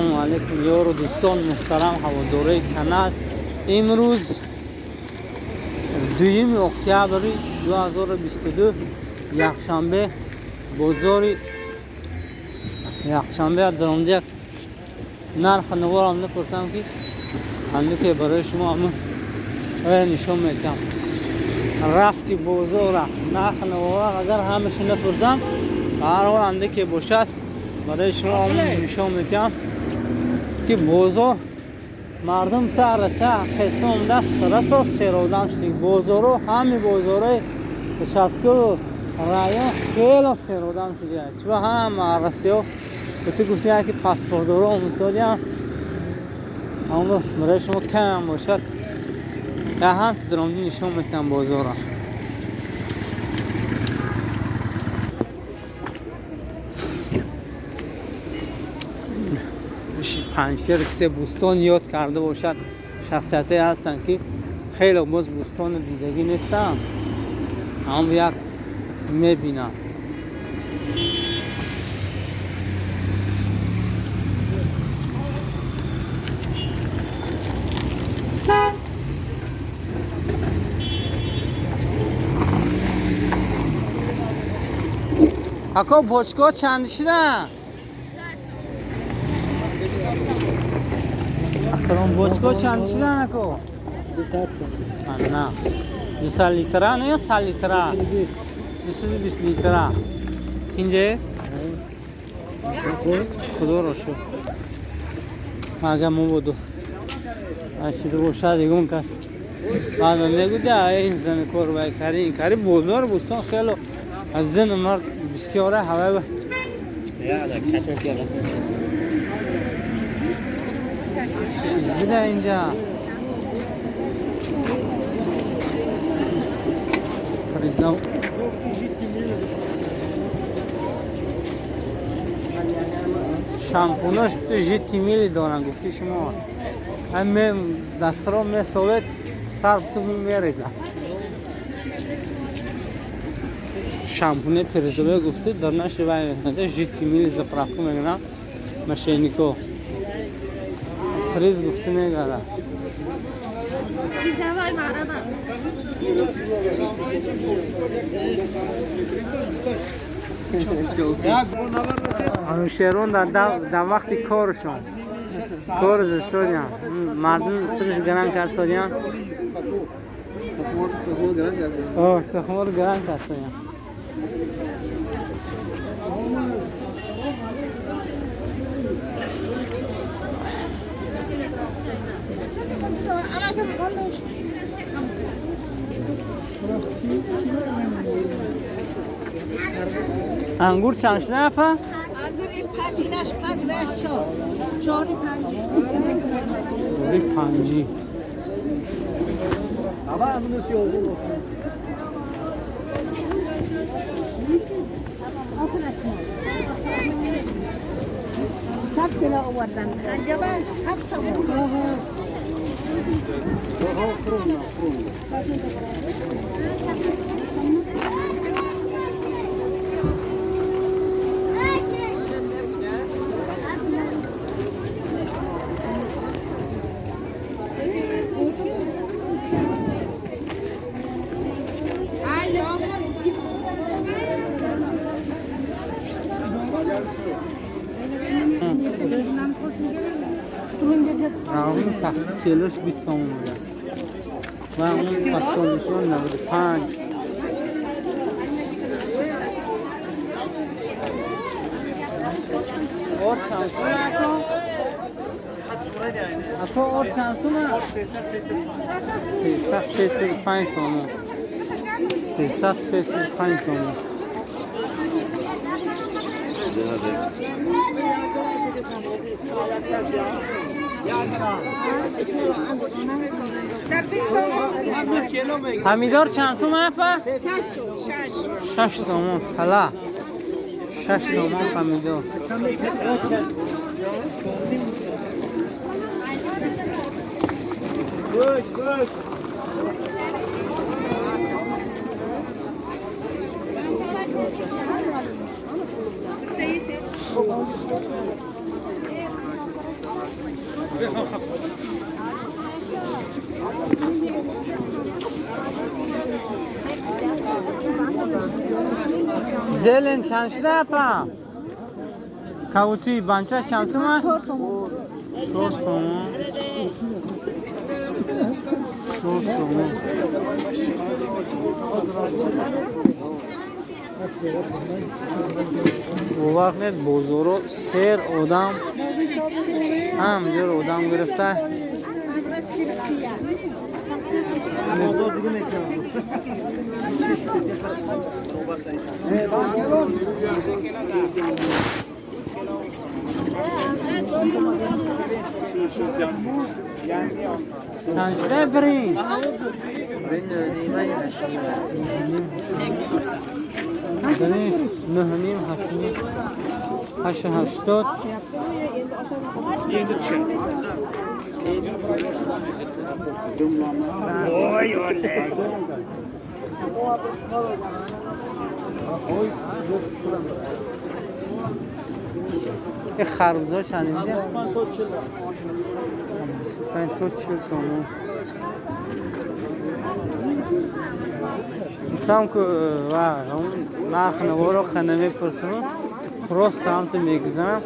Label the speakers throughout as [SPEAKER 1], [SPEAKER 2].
[SPEAKER 1] Assalomu alaykum yoru do'ston muhtaram havodorai kanal. Imroz 2 oktyabr 2022 yakshanbe bozori yakshanbe daramda narx navoramni ko'rsam ki handuke برای شما هم نشون میدم رفتی بازار narx نوار اگر همش نپرسم هر حال handuke باشد برای شما هم نشون میدم که بازار مردم تا رسه خستم دست رسا سرودن شدی بازارو همه بازارای چسکو رایان خیلی سرودن شدی چون هم رسیو تو گفتی که پاسپورت رو مسئولی اما برای شما کم باشد یا هم درامدی نشون میتونم بازارا پنجشیر کسی بوستان یاد کرده باشد شخصیتی هستن که خیلی باز بوستان دیدگی نیستن اما یک میبینم اکا بچکا چند شدن؟ اصلا بچکا چند شدن اکا؟
[SPEAKER 2] 200
[SPEAKER 1] نه 200 لیتره نه یا 100 لیتره؟ 220 لیتره اینجا؟ خدا رو شو اگه مو بودو اشیده باشد دیگه اون کس بعد نگوده این زن کار باید کاری این کاری بازار بستان خیلی از زن مرد بسیاره هوای چیز بوده اینجا پریزم شامپوناش تو جیتی میلی دارن گفتی شما همه دست را میساوید سر تو میریزن شامپونه پریزوبه گفته در نشه باید میکنه جیتی میلی زفرافو میگنه مشینیکو پریز گفته میگره شیرون در وقت کارشون کار زستادیم مردم سرش گران کرد سادیم تخمار گران کرد سادیم انگور چند شده اپا؟
[SPEAKER 3] انگور این پنجینش 5 بهش 4
[SPEAKER 1] چوری پنجی
[SPEAKER 2] اما همونو سیازه بود
[SPEAKER 3] سب کلا آوردن انجبل 7 تومن
[SPEAKER 1] اون تخت کیلوش 20 تومن بوده و اون پاکسالشون 95 اور چند سومه اکا اور چند سومه 335 تومن 335 تومن همیدار چند سومه افا؟ 6 تومن حالا 6 تومن همیدار زلن چند شده اپا؟ کاوتوی بانچه چند سومه؟ 4 سومه 4 سومه او وقت نید بازارو سیر آدم همجور آدم گرفته چند برین؟ برین نیمه برین 9.5 8 80 این خربوزا چند اینجا؟ 40 سومون گفتم که اون نرخ نوار رو خنده میپرسم کراس سمت میگذارم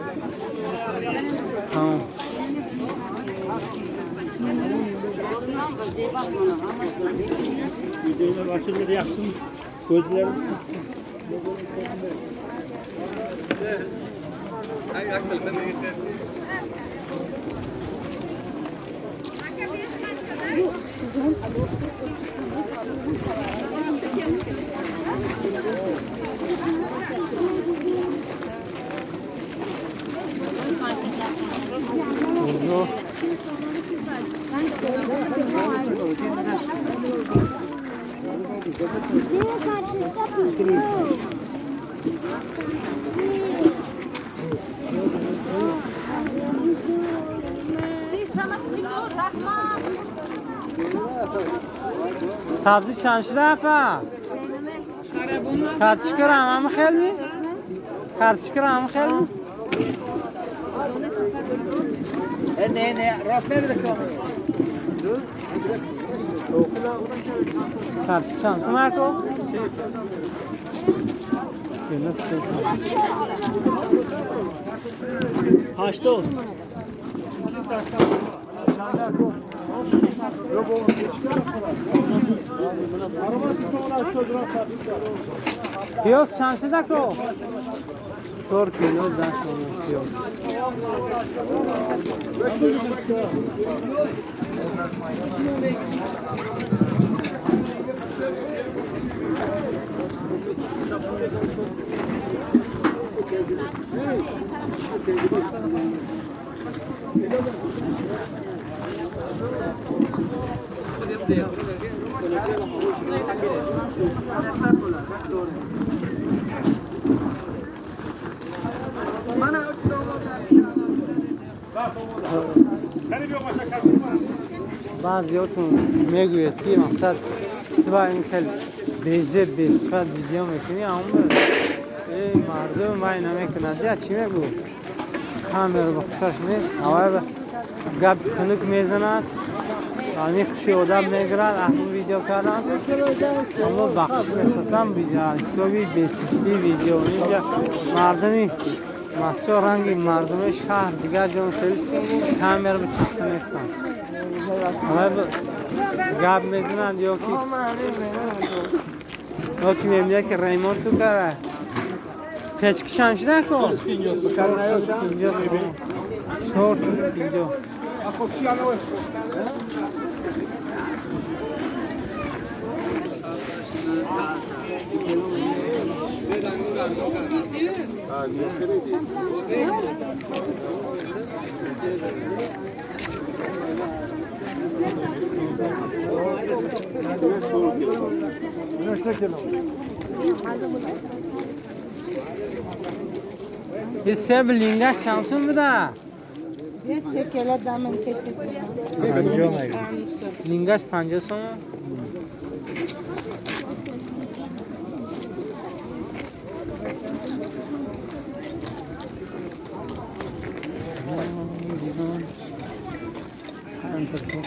[SPEAKER 1] سبزی چند شده اپا؟ خرچی کرم همه خیل می؟ خرچی کرم همه خیل می؟
[SPEAKER 2] نه راست نگرده کامل
[SPEAKER 1] خرچی چند سو مرکو؟
[SPEAKER 2] هشتاد
[SPEAKER 1] پیاز چند شده کو؟ 4 کیلو 10 سومون پیاز بعضیاتون میگوید که مقصد شما این کل بیزه بیصفت ویدیو میکنی اما مردم باید نمیکند یا چی میگو کامر بخشش نیست اوه گب کنک میزند آنی خوشی آدم میگرد احمون ویدیو کردن اما بخش میخواستم ویدیو حسابی بیصفتی ویدیو اینجا مردمی مسجد رنگی مردم شهر دیگر جان خیلی کامر به چخت نیستن گب میزنند یا که میمیده که ریمون تو کاره پچکی چند شده کن؟ 4 50 یه سب لینگش چند سون بده؟
[SPEAKER 3] یه 3 کیلو دامن
[SPEAKER 1] لینگش 50 سون Enterpol.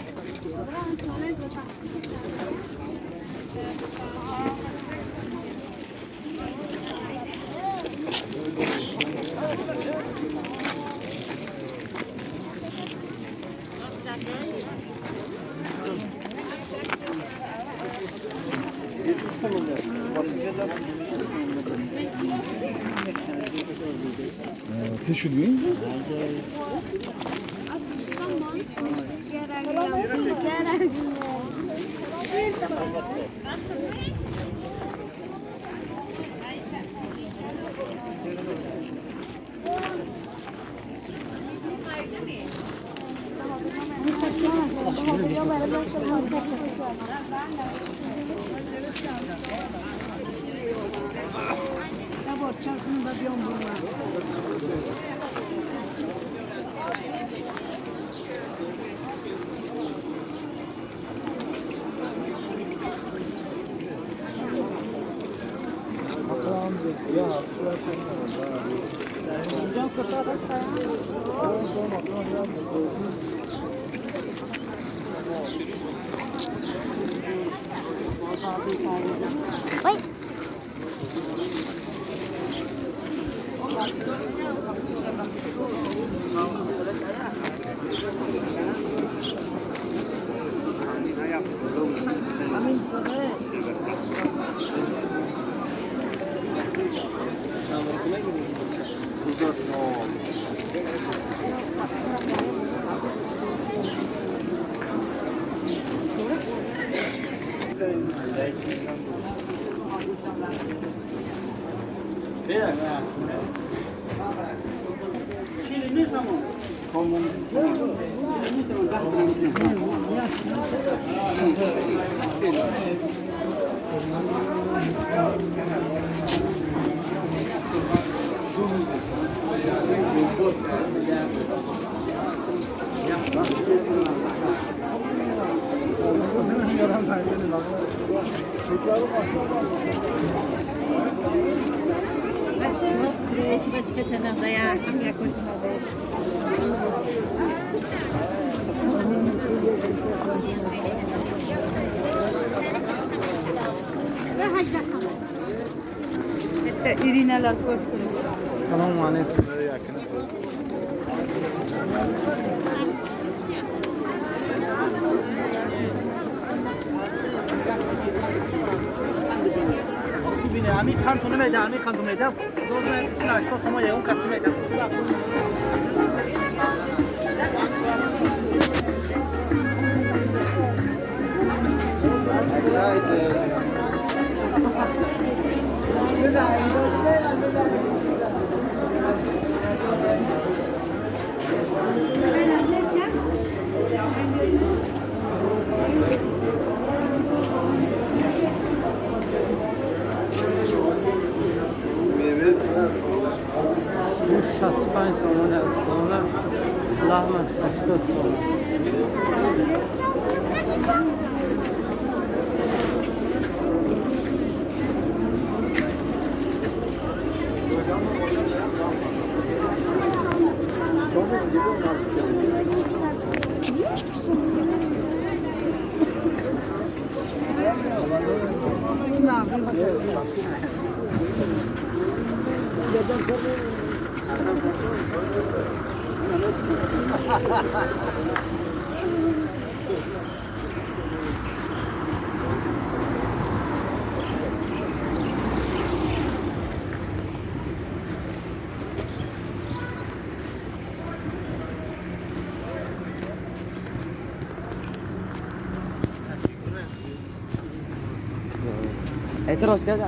[SPEAKER 4] Teşhüdün.
[SPEAKER 3] İrineler koş koş.
[SPEAKER 1] Selamun aleyküm.
[SPEAKER 2] Ami kantonu meda, ami kantonu meda. Dolayısıyla isna şu sama yaun kantonu meda.
[SPEAKER 1] Spain somon dolar, lahmacun 80 so'm.
[SPEAKER 2] Eteros geldi.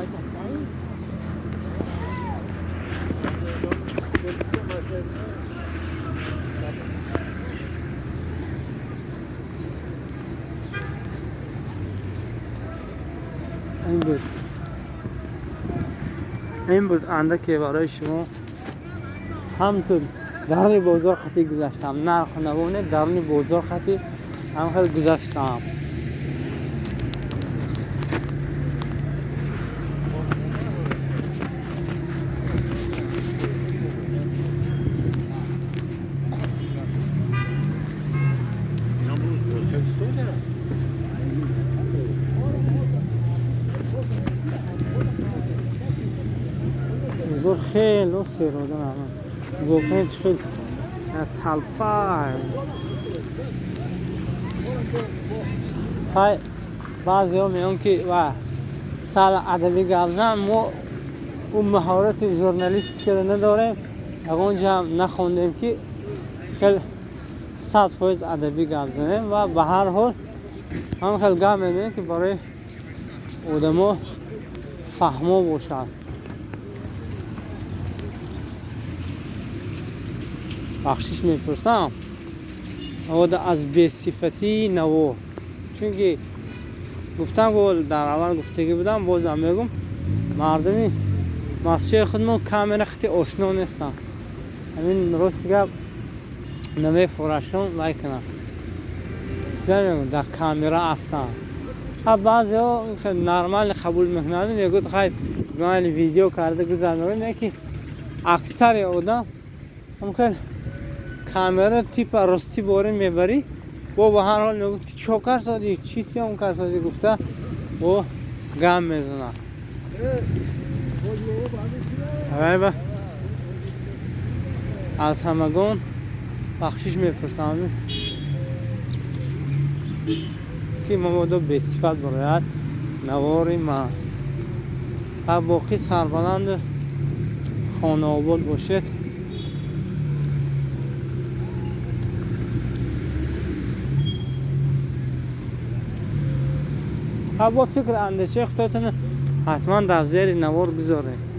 [SPEAKER 1] این بود اندکی برای شما همطور درنی بازار خطی گذاشتم نرخ نبونه درنی بازار خطی هم خیلی گذاشتم خیلی سیرودن همه گفتن خیلی تلپای های بعضی ها میگن که و سال ادبی گابزن ما اون مهارت ژورنالیست که نداریم اونجا هم نخوندیم که خیلی 100% ادبی گابزنیم و به هر حال هم خیلی گام میدیم که برای آدما فهمو باشد بخشش میپرسم اود از بی‌صفتی نوو چون که گفتم گفت در اول گفتگی بودم بازم میگم مردمی مسجد خودمون کاملا خیلی آشنا نیستن همین راست گپ نمیفروشن میکنن میگم در کامera افتن بعضی ها خیلی نرمال قبول میکنن میگوید خیلی گاهی ویدیو کرده گذارم میگه که اکثر آدم هم خیلی کامera تیپ راستی باره میبری و به هر حال میگه چوکر سادی چیزی هم کار سادی گفته و گام میزنه و از همگان بخشش میپرسم که ممادو بی‌صفت برایت نواری ما و باقی سربلند خانه آباد باشد با فکر اندیشه خودتون حتما در زیر نوار بذارید